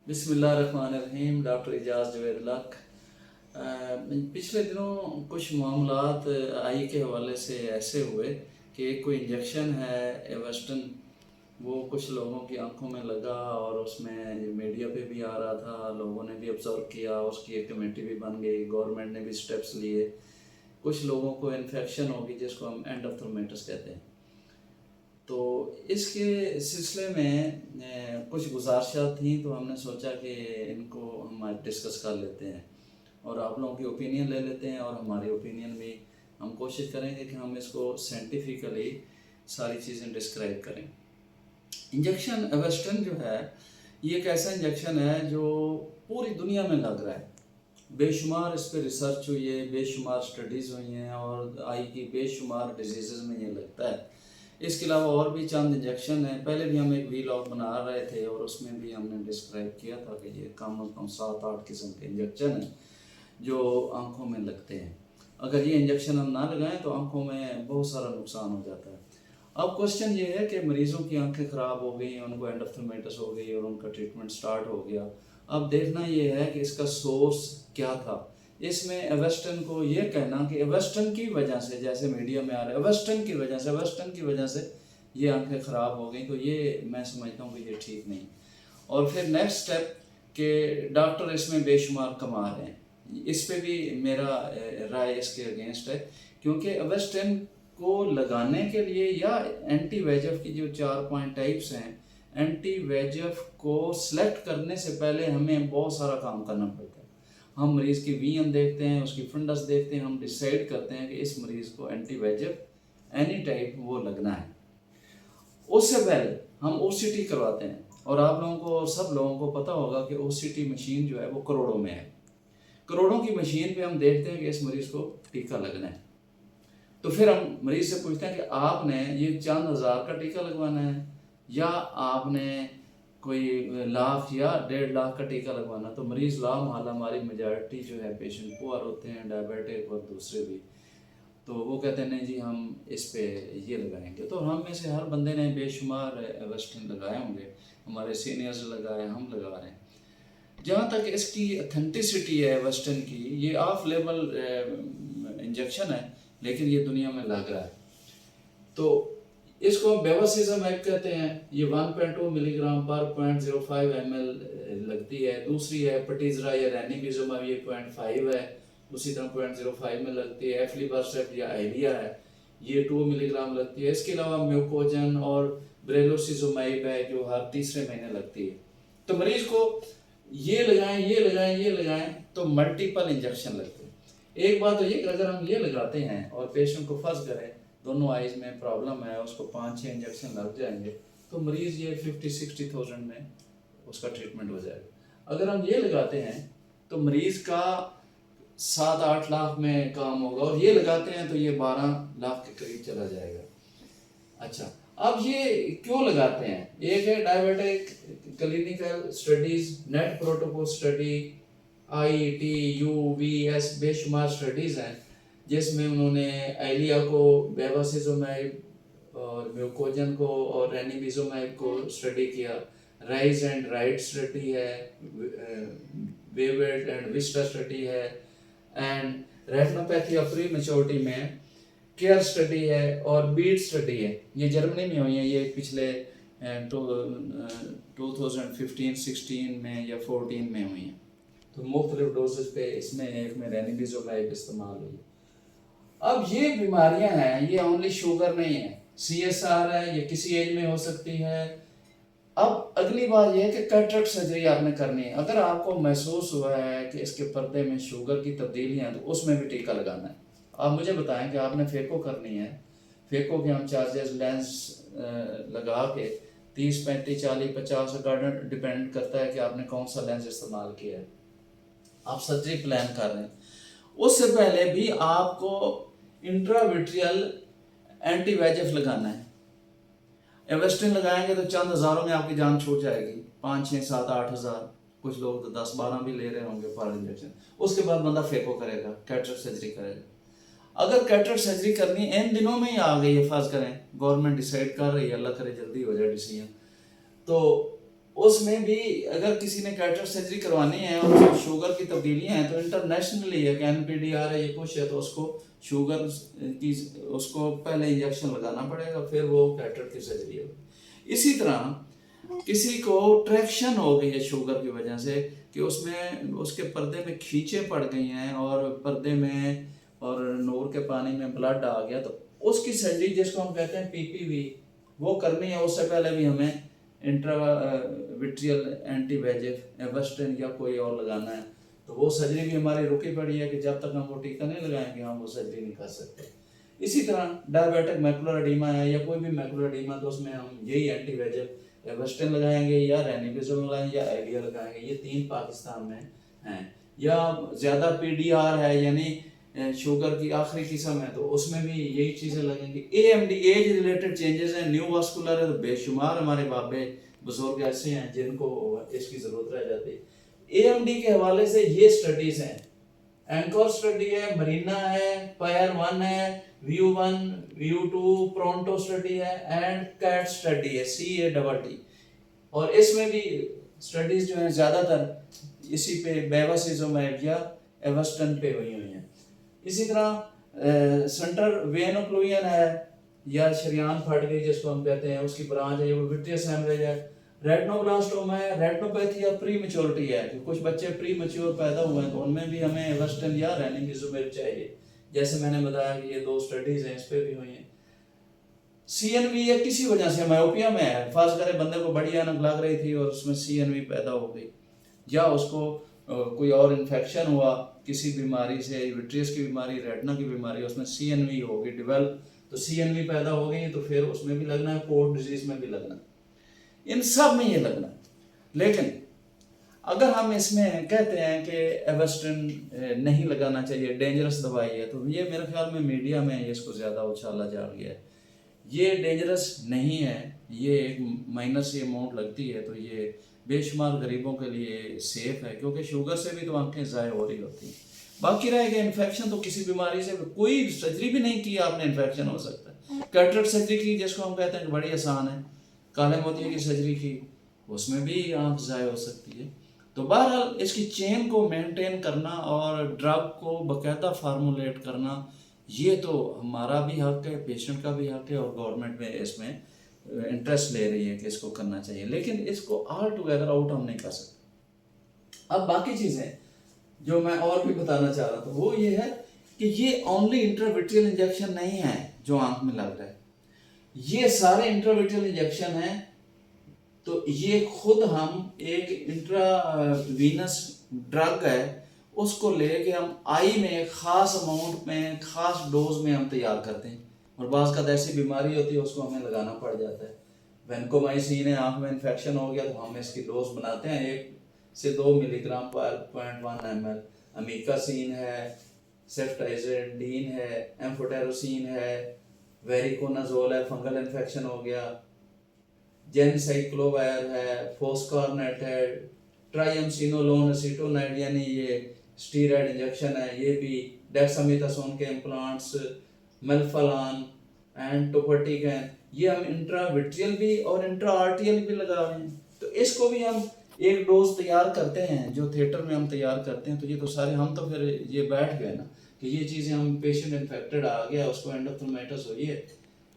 बिस्मिल्लाहिर्रहमानिर्रहीम। डॉक्टर एजाज जवेद लक। पिछले दिनों कुछ मामलात आई के हवाले से ऐसे हुए कि एक कोई इंजेक्शन है एवेस्टन, वो कुछ लोगों की आंखों में लगा और उसमें मीडिया पे भी आ रहा था, लोगों ने भी ऑब्जर्व किया, उसकी एक कमेटी भी बन गई, गवर्नमेंट ने भी स्टेप्स लिए। कुछ लोगों को इन्फेक्शन होगी जिसको हम एंडोफ्थल्माइटिस कहते हैं। तो इसके सिलसिले में कुछ गुजारिशात थी, तो हमने सोचा कि इनको हम डिस्कस कर लेते हैं और आप लोगों की ओपिनियन ले लेते हैं और हमारी ओपिनियन भी। हम कोशिश करेंगे कि हम इसको साइंटिफिकली सारी चीज़ें डिस्क्राइब करें। इंजेक्शन एवेस्टन जो है, ये एक ऐसा इंजेक्शन है जो पूरी दुनिया में लग रहा है। बेशुमार इस पर रिसर्च हुई है, बेशुमार स्टडीज़ हुई हैं और आई की बेशुमार डिजीज़ में ये लगता है। इसके अलावा और भी चंद इंजेक्शन हैं। पहले भी हम एक वीलॉग बना रहे थे और उसमें भी हमने डिस्क्राइब किया था कि ये कम से कम 7-8 किस्म के इंजेक्शन हैं जो आंखों में लगते हैं। अगर ये इंजेक्शन हम ना लगाएं तो आंखों में बहुत सारा नुकसान हो जाता है। अब क्वेश्चन ये है कि मरीज़ों की आंखें ख़राब हो गई, उनको एंडोफ्थल्माइटिस हो गई और उनका ट्रीटमेंट स्टार्ट हो गया। अब देखना ये है कि इसका सोर्स क्या था। इसमें एवेस्टन को ये कहना कि एवेस्टन की वजह से, जैसे मीडिया में आ रहा है एवेस्टन की वजह से ये आंखें ख़राब हो गई, तो ये मैं समझता हूँ कि ये ठीक नहीं। और फिर नेक्स्ट स्टेप कि डॉक्टर इसमें बेशुमार कमा रहे हैं, इस पे भी मेरा राय इसके अगेंस्ट है। क्योंकि एवेस्टन को लगाने के लिए या एंटी वेजफ की जो 4 टाइप्स हैं, एंटी वेजफ को सिलेक्ट करने से पहले हमें बहुत सारा काम करना पड़ता है। हम मरीज़ की वीएन देखते हैं, उसकी फंडस देखते हैं, हम डिसाइड करते हैं कि इस मरीज़ को एंटी वेजफ एनी टाइप वो लगना है। उससे पहले हम ओसीटी करवाते हैं और आप लोगों को, सब लोगों को पता होगा कि ओसीटी मशीन जो है वो करोड़ों में है। करोड़ों की मशीन पे हम देखते हैं कि इस मरीज़ को टीका लगना है। तो फिर हम मरीज़ से पूछते हैं कि आपने ये चंद हज़ार का टीका लगवाना है या आपने कोई लाख या 1.5 लाख का टीका लगवाना। तो मरीज़ ला महला हमारी मेजॉरिटी जो है पेशेंट पुअर होते हैं, डायबिटिक और दूसरे भी। तो वो कहते हैं नहीं जी हम इस पे ये लगाएंगे। तो हम में से हर बंदे ने बेशुमार वेस्टर्न लगाए होंगे, हमारे सीनियर्स लगाए, हम लगा रहे हैं। जहाँ तक इसकी अथेंटिसिटी है वेस्टर्न की, ये ऑफ लेवल इंजेक्शन है लेकिन ये दुनिया में लग रहा है। तो इसको हम बेवासिज़म कहते हैं। ये 1.2 मिलीग्राम पर 0.05 ml लगती है। दूसरी है पटीजरा या रैनिबिजुमाब, ये 0.5 है, उसी तरह 0.05 में लगती है। एफ्लिबासेप्ट या आइलिया है, ये 2 मिलीग्राम लगती है। इसके अलावा म्यूकोजन और ब्रेलोसिजुमाब है जो हर तीसरे महीने लगती है। तो मरीज को ये लगाएं तो मल्टीपल इंजेक्शन लगते हैं। एक बात तो ये कि अगर हम ये लगाते हैं और पेशेंट को फर्स्ट करें, दोनों आइज में प्रॉब्लम है, उसको 5-6 इंजेक्शन लग जाएंगे, तो मरीज ये 50-60,000 में उसका ट्रीटमेंट हो जाएगा। अगर हम ये लगाते हैं तो मरीज का 7-8 लाख में काम होगा, और ये लगाते हैं तो ये 12 लाख के करीब चला जाएगा। अच्छा, अब ये क्यों लगाते हैं? एक है diabetic clinical studies, net protocol study, ITUVS, बेशुमार स्टडीज हैं जिसमें उन्होंने एलिया को, बेवासिजुमाब और म्यूकोजन को और रैनिबिजुमाब को स्टडी किया। राइज एंड राइट स्टडी है, वेवेड एंड विस्टा स्टडी है, and retinopathy of pre maturity में केयर स्टडी है और बीट स्टडी है। ये जर्मनी में हुई है, ये पिछले 2015-16 में या 14 में हुई है। तो मुख्तलिफ डोजेज पे इसमें एक में रैनिबिजुमाब इस्तेमाल हुई। अब ये बीमारियां हैं, ये ओनली शुगर नहीं है, CSR है, ये किसी एज में हो सकती है। अब अगली बात यह है कि कैटरेक्ट सर्जरी आपने करनी है। अगर आपको महसूस हुआ है कि इसके पर्दे में शुगर की तब्दीलियां हैं तो उसमें भी टीका लगाना है। आप मुझे बताएं कि आपने फेको करनी है, फेको के हम चार्जेस लेंस लगा के 30-35-40-50 का डिपेंड करता है कि आपने कौन सा लेंस इस्तेमाल किया है। आप सर्जरी प्लान कर रहे हैं, उससे पहले भी आपको इंट्राविट्रियल एंटी वेजेफ लगाना है। एवेस्टिन लगाएंगे तो चंद हज़ारों में आपकी जान छूट जाएगी, 5-6-7-8 हज़ार, कुछ लोग तो 10-12 भी ले रहे होंगे पर इंजेक्शन। उसके बाद बंदा फेको करेगा, कैटरेक्ट सर्जरी करेगा। अगर कैटरेक्ट सर्जरी करनी इन दिनों में ही आ गई है, फर्ज करें गवर्नमेंट डिसाइड कर रही है, अल्लाह करे जल्दी हो जाए डिसीजन, तो उसमें भी अगर किसी ने कैटरेक्ट सर्जरी करवानी है और उसको शुगर की तब्दीलियां हैं तो इंटरनेशनली है कि NPDR है, ये कुछ है, तो उसको शुगर की उसको पहले इंजेक्शन लगाना पड़ेगा, फिर वो कैटरेक्ट की सर्जरी होगी। इसी तरह किसी को ट्रैक्शन हो गई है शुगर की वजह से कि उसमें उसके पर्दे में खींचे पड़ गई हैं और पर्दे में और नूर के पानी में ब्लड आ गया, तो उसकी सर्जरी जिसको हम कहते हैं PPV वो करनी है। उससे पहले भी हमें इंट्राविट्रियल एंटीवेजिफ एवर्स्टिन या कोई और लगाना है, तो वो सर्जरी भी हमारी रुकी पड़ी है कि जब तक हम वो टीका नहीं लगाएंगे हम वो सर्जरी नहीं कर सकते। इसी तरह डायबिटिक मैकुलर एडीमा है या कोई भी मैकुलर एडीमा, तो उसमें हम यही एंटीवेजिफ एवर्स्टिन लगाएंगे या रेनिविजम लगाएंगे या एविया लगाएंगे, ये 3 पाकिस्तान में हैं। या ज़्यादा PDR है यानी शुगर की आखिरी किस्म है, तो उसमें भी यही चीज़ें लगेंगी। AMD एज रिलेटेड चेंजेस हैं, न्यू वास्कुलर है, तो बेशुमार हमारे बाबे बुजुर्ग ऐसे हैं जिनको इसकी ज़रूरत रह जाती है। AMD के हवाले से ये स्टडीज़ हैं, एंकर स्टडी है, मरीना है, पायर 1 है, VU1 VU2 प्रोंटो स्टडी है एंड कैट स्टडी है CATT। और इसमें भी स्टडीज जो हैं ज़्यादातर इसी पे बेवासिज़ोमैब या एवर्स्टन पे हुई हैं। इसी तरह सेंटर वेन ओक्लूजन है या शरियान फट गई जिसको हम कहते हैं, उसकी ब्रांच है, वो विट्रियस हेमरेज है। रेटिनोब्लास्टोमा है, रेटिनोपैथी या प्री मैच्योरिटी है कि कुछ बच्चे प्री मैच्योर पैदा हुए हैं, तो उनमें भी हमें एवर्स्टन या रेनिविजुमेब चाहिए। जैसे मैंने बताया कि ये 2 स्टडीज हैं, इस पे भी हुई हैं। CNV या किसी वजह से मायोपिया में है, फर्ज करे बंदे को बड़ी ऐनक लग रही थी और उसमें CNV पैदा हो गई, या उसको कोई और इन्फेक्शन हुआ किसी बीमारी से, विट्रियस की बीमारी, रेटिना की बीमारी, उसमें CNV होगी डेवलप, तो CNV पैदा हो गई तो फिर उसमें भी लगना है, पोर्ट डिजीज में भी लगना, इन सब में ये लगना। लेकिन अगर हम इसमें कहते हैं कि एवर्स्टिन नहीं लगाना चाहिए, डेंजरस दवाई है, तो ये मेरे ख्याल में मीडिया में इसको ज़्यादा उछाला जा रहा है। ये डेंजरस नहीं है, ये एक माइनर सी अमाउंट लगती है, तो ये बेशुमार गरीबों के लिए सेफ है, क्योंकि शुगर से भी तो आंखें ज़ाय हो रही होती हैं। बाकी रहेगा इन्फेक्शन, तो किसी बीमारी से कोई सर्जरी भी नहीं की आपने, इन्फेक्शन हो सकता है। कैटरेक्ट सर्जरी की जिसको हम कहते हैं कि बड़ी आसान है, काले मोतिये की सर्जरी की, उसमें भी आंख ज़ाय हो सकती है। तो बहरहाल इसकी चेन को मेंटेन करना और ड्रग को बाकायदा फार्मूलेट करना, ये तो हमारा भी हक है, पेशेंट का भी हक है, और गवर्नमेंट में इसमें इंटरेस्ट ले रही है कि इसको करना चाहिए, लेकिन इसको ऑल टुगेदर आउट हम नहीं कर सकते। अब बाकी चीज़ें जो मैं और भी बताना चाह रहा था वो ये है कि ये ओनली इंट्राविट्रियल इंजेक्शन नहीं है जो आंख में लग रहा है, ये सारे इंट्राविट्रियल इंजेक्शन हैं। तो ये खुद हम एक इंट्रावीनस ड्रग है, उसको लेके हम आई में ख़ास अमाउंट में ख़ास डोज में हम तैयार करते हैं, और बाज़ का ऐसी बीमारी होती है उसको हमें लगाना पड़ जाता है। वैनकोमाइसिन है, आँख में इन्फेक्शन हो गया तो हम इसकी डोज बनाते हैं 1 से 2 मिलीग्राम पर 0.1 ml। अमीकासिन है, सेफ्टाइजोडीन है, एम्फोटेरोसिन है, वेरिकोनाजोल है, फंगल इन्फेक्शन हो गया, जेनसाइक्लोवायर है, फोस्कारनेट है, ट्राइएमसिनोलोन एसीटोनाइड यानी ये स्टीरॉयड इंजेक्शन है, ये भी डेक्सामेथासोन के इम्प्लांट्स, मेल्फालान एंड टोपर्टिकैन, ये हम इंट्राविट्रियल भी और इंट्रा आर्टियल भी लगा रहे हैं। तो इसको भी हम एक डोज तैयार करते हैं जो थिएटर में हम तैयार करते हैं। तो ये तो सारे हम तो फिर ये बैठ गए ना कि ये चीज़ें हम पेशेंट इन्फेक्टेड आ गया उसको एंडोथेल्माइटिस हुई है,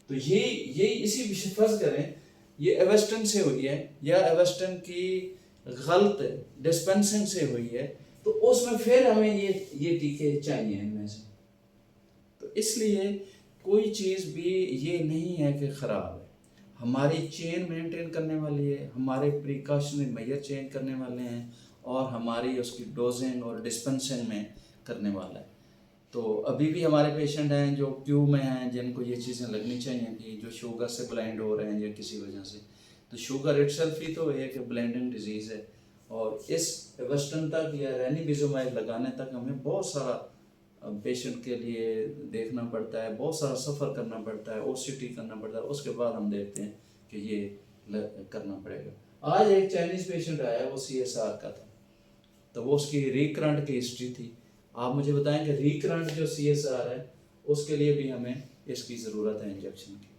तो ये इसी फर्ज करें ये एवर्स्टन से हुई है या एवर्स्टन की गलत डिस्पेंसिंग से हुई है, तो उसमें फिर हमें ये टीके चाहिए इनमें से। तो इसलिए कोई चीज़ भी ये नहीं है कि ख़राब है, हमारी चेन मेंटेन करने वाली है, हमारे प्रिकॉशनरी मेजर चेंज करने वाले हैं, और हमारी उसकी डोजिंग और डिस्पेंसिंग में करने वाला है। तो अभी भी हमारे पेशेंट हैं जो क्यू में हैं जिनको ये चीज़ें लगनी चाहिए कि जो शुगर से ब्लाइंड हो रहे हैं या किसी वजह से। तो शुगर इटसेल्फ ही तो एक ब्लाइंडिंग डिजीज़ है, और इस एवर्स्टन तक या रेनिविजुमेब लगाने तक हमें बहुत सारा पेशेंट के लिए देखना पड़ता है, बहुत सारा सफ़र करना पड़ता है, OCT करना पड़ता है, उसके बाद हम देखते हैं कि ये करना पड़ेगा। आज एक चाइनीज़ पेशेंट आया, वो CSR का था, तो वो उसकी रिकरेंट की हिस्ट्री थी। आप मुझे बताएं कि रिकरेंट जो CSR है उसके लिए भी हमें इसकी ज़रूरत है इंजेक्शन की।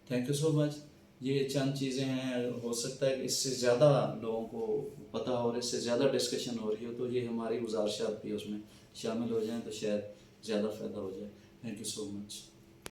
Thank you so much. ये चंद चीज़ें हैं, हो सकता है कि इससे ज़्यादा लोगों को पता हो और इससे ज़्यादा डिस्कशन हो रही हो, तो ये हमारी गुजारिश भी उसमें शामिल हो जाएं तो शायद ज़्यादा फ़ायदा हो जाए। Thank you so much.